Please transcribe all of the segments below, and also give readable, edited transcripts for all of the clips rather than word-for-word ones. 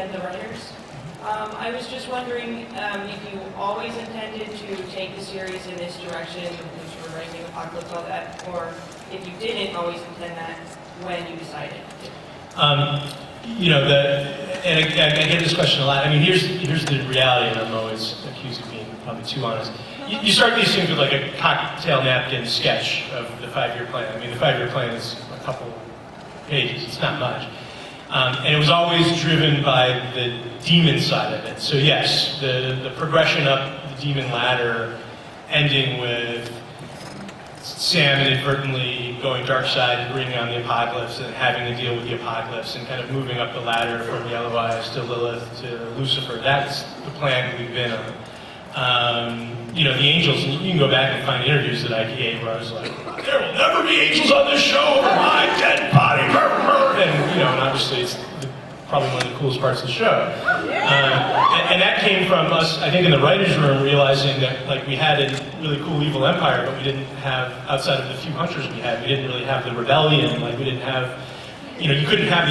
and the writers. I was just wondering if you always intended to take the series in this direction, because you were writing Apocalypse, all that, or if you didn't always intend that when you decided. You know, and I get this question a lot. I mean, here's the reality, and I'm always accused of being probably too honest. You start these things with like a cocktail napkin sketch of the 5-year plan. I mean, the 5-year plan is a couple pages. It's not much. And it was always driven by the demon side of it. So yes, the progression up the demon ladder, ending with Sam inadvertently going dark side and bringing on the apocalypse and having to deal with the apocalypse and kind of moving up the ladder from Yellow Eyes to Lilith to Lucifer. That's the plan we've been on. You know, the angels, and you can go back and find interviews that I gave where I was like, there will never be angels on this show over my dead body. And, you know, and obviously it's probably one of the coolest parts of the show. And that came from us, I think, in the writer's room, realizing that, like, we had a really cool evil empire, but we didn't have, outside of the few hunters we had, we didn't really have the rebellion. Like, we didn't have, you know, you couldn't have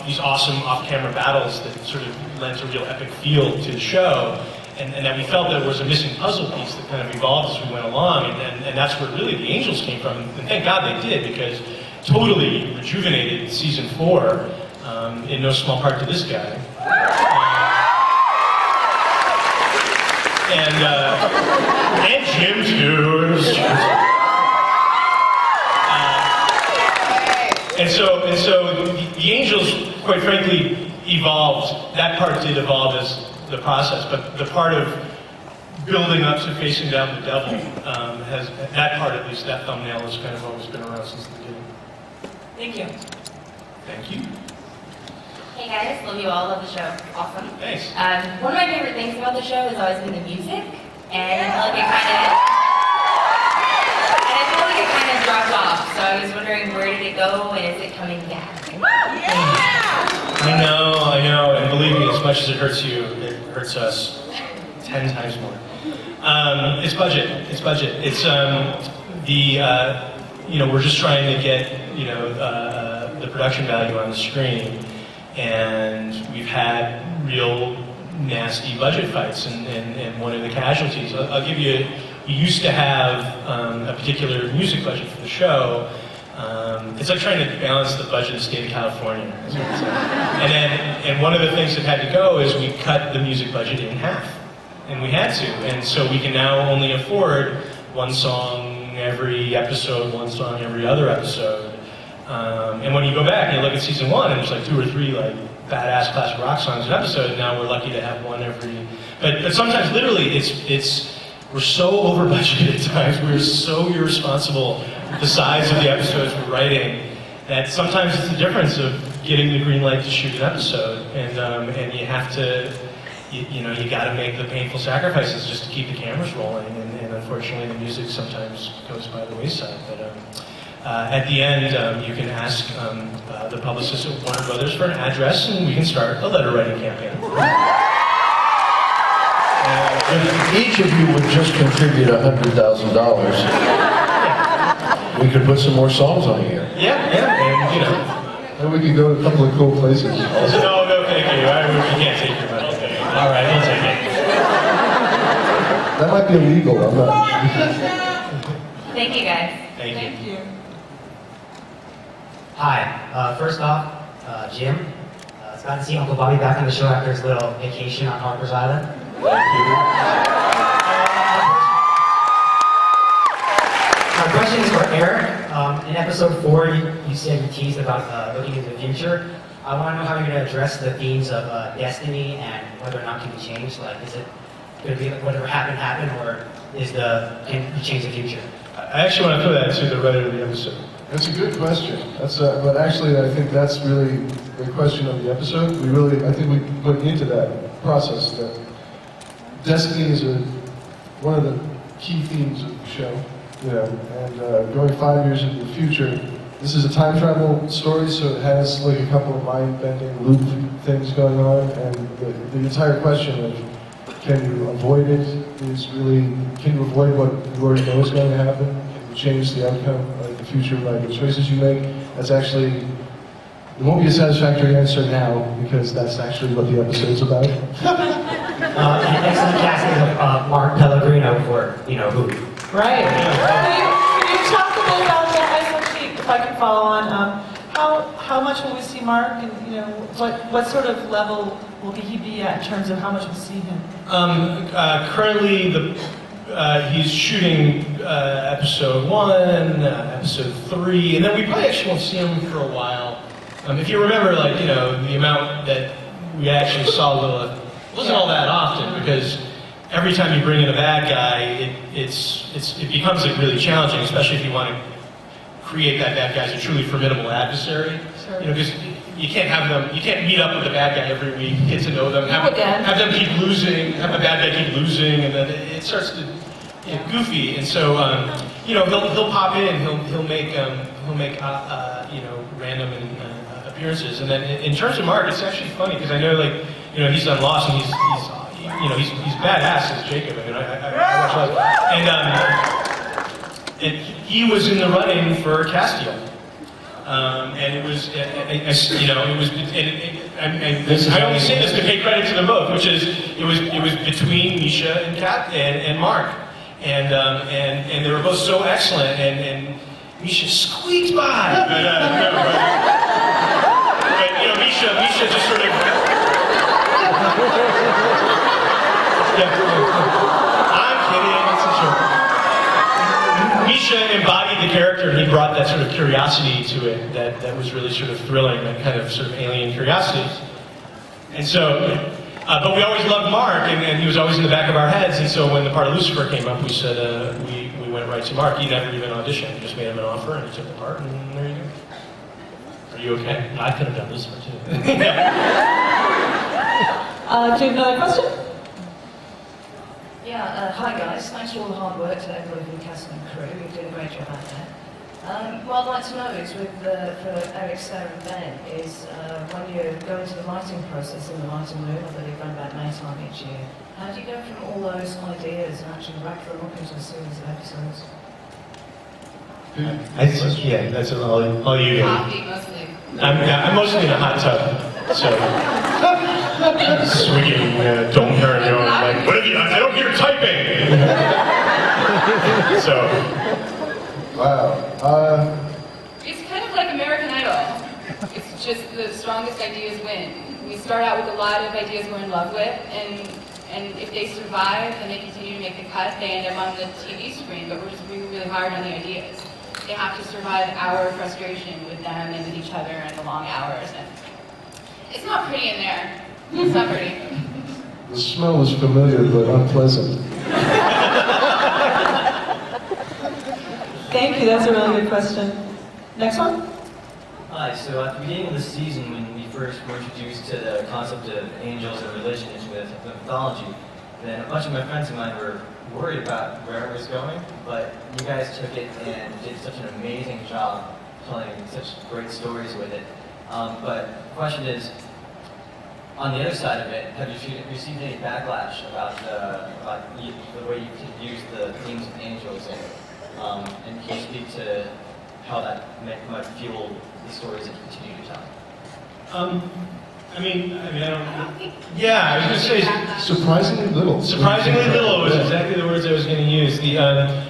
these awesome off-camera battles that sort of lent a real epic feel to the show. And that we felt there was a missing puzzle piece that kind of evolved as we went along, and that's where really the angels came from. And thank God they did, because totally rejuvenated season 4, in no small part to this guy. And Jim too. It was and so the angels, quite frankly, evolved. That part did evolve as the process, but the part of building up to facing down the devil has, that part at least, that thumbnail has kind of always been around since the beginning. Thank you. Thank you. Hey guys, love you all, love the show. Awesome. Thanks. One of my favorite things about the show has always been the music, and I feel like it kind of dropped off. So I was wondering, where did it go, and is it coming back? I know, and believe me, as much as it hurts you, it hurts us 10 times more. It's budget. It's you know, we're just trying to get, you know, the production value on the screen, and we've had real nasty budget fights, and one of the casualties, I'll give you, we used to have a particular music budget for the show. It's like trying to balance the budget of the state of California. And one of the things that had to go is we cut the music budget in half. And we had to. And so we can now only afford one song every episode, one song every other episode. And when you go back and you look at season 1, and there's like 2 or 3 like badass classic rock songs an episode, and now we're lucky to have one every. But sometimes literally we're so over budgeted at times, we're so irresponsible with the size of the episodes we're writing, that sometimes it's the difference of getting the green light to shoot an episode, and you have to, you know, you got to make the painful sacrifices just to keep the cameras rolling, and unfortunately the music sometimes goes by the wayside. But at the end, you can ask the publicist at Warner Brothers for an address, and we can start a letter writing campaign. If each of you would just contribute $100,000, we could put some more songs on here. Yeah, and you know. And we could go to a couple of cool places. No, thank you. We can't take your money. All right, we'll take it. That might be illegal, I'm not. Thank you guys. Thank you. Hi. First off, Jim. It's glad to see Uncle Bobby back on the show after his little vacation on Harper's Island. My question is for Eric. In episode 4, you said you teased about looking into the future. I want to know how you're going to address the themes of destiny and whether or not can be changed. Like, is it going to be like whatever happened, or can you change the future? I actually want to throw that to the writer of the episode. That's a good question. But actually, I think that's really the question of the episode. I think we put into that process that destiny is one of the key themes of the show. You know, and going 5 years into the future, this is a time travel story, so it has like a couple of mind-bending loop things going on, and the entire question of can you avoid it is really, can you avoid what you already know is going to happen? Can you change the outcome of the future by the choices you make? That's actually It won't be a satisfactory answer now, because that's actually what the episode's about. And excellent casting of Mark Pellegrino for, you know, who. Right. Can you talk a bit about that? Actually, if I can follow on, how much will we see Mark, and you know, what sort of level will he be at in terms of how much we'll see him? Currently, he's shooting episode 1, episode 3, and then we probably actually won't see him for a while. If you remember, like, you know, the amount that we actually saw Lilith wasn't all that often, because every time you bring in a bad guy, it becomes like really challenging, especially if you want to create that bad guy as a truly formidable adversary. Sure. You know, because you can't meet up with the bad guy every week, get to know them, have them keep losing, have the bad guy keep losing, and then it starts to get goofy. And so, you know, he'll pop in, he'll make you know, random appearances. And then in terms of Mark, it's actually funny because I know, like, you know, he's done Lost, and he's badass as Jacob. I mean, I watch Lost, and he was in the running for Castiel. And it was, you know, it was. I only say this to pay credit to them both, which is it was between Misha and Mark, and they were both so excellent, and Misha squeaked by, but you know, Misha just sort of. I'm kidding. It's a joke. Misha embodied the character, and he brought that sort of curiosity to it that was really sort of thrilling, that kind of sort of alien curiosity. And so, but we always loved Mark, and he was always in the back of our heads, and so when the part of Lucifer came up, we said, we went right to Mark. He never even auditioned. We just made him an offer, and he took the part, and there you go. Are you okay? I could have done Lucifer too. Do you have another question? Yeah, hi guys. Thanks for all the hard work to everybody from the cast and crew. You've done a great job out there. What I'd like to know is, for Eric, Sarah and Ben, is when you go into the writing process in the writing room, I believe around about May time each year, how do you go from all those ideas and actually wrap them up into a series of episodes? Yeah, that's all you get. Coffee, mostly. I'm mostly in a hot tub, so swinging, don't turn, you know, like, what have you? I don't hear typing. So, Wow. It's kind of like American Idol. It's just the strongest ideas win. We start out with a lot of ideas we're in love with, and if they survive and they continue to make the cut, they end up on the TV screen, but we're just really, really hard on the ideas. They have to survive our frustration with them and with each other and the long hours. And it's not pretty in there. It's not pretty. The smell is familiar but unpleasant. Thank you. That's a really good question. Next one. Hi, so at the beginning of the season, when we first were introduced to the concept of angels and religions with mythology, then a bunch of my friends of mine were worried about where it was going, but you guys took it and did such an amazing job telling such great stories with it. But the question is, on the other side of it, have you received any backlash about the way you could use the themes of angels, and can you speak to how that might fuel the stories that you continue to tell? I mean, I don't. Yeah, I was going to say Surprisingly little. surprisingly little was exactly the words I was going to use. I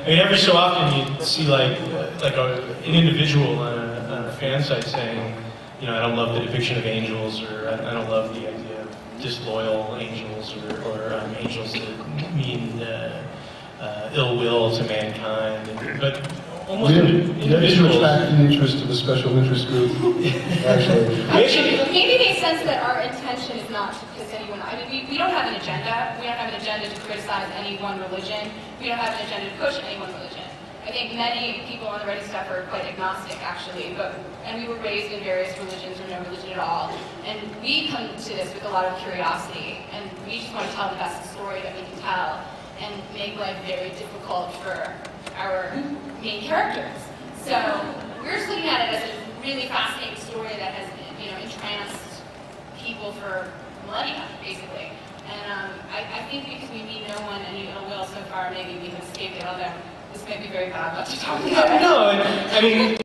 mean, every so often you see like an individual on a fan site saying, you know, I don't love the depiction of angels, or I don't love the idea of disloyal angels, or angels that mean ill will to mankind. But almost individuals. Attract the interest of a special interest group, actually. Maybe they sense that our intention is not to piss anyone off. I mean, we don't have an agenda. We don't have an agenda to criticize any one religion. We don't have an agenda to push any one religion. I think many people on the Ready stuff are quite agnostic, actually, and we were raised in various religions or no religion at all. And we come to this with a lot of curiosity, and we just want to tell the best story that we can tell and make life very difficult for our main characters. So we're just looking at it as a really fascinating story that has, you know, entranced people for millennia, basically. And I think because we mean no one any ill will so far, maybe we have escaped it, although this may be very bad not to talk about it. No, I mean,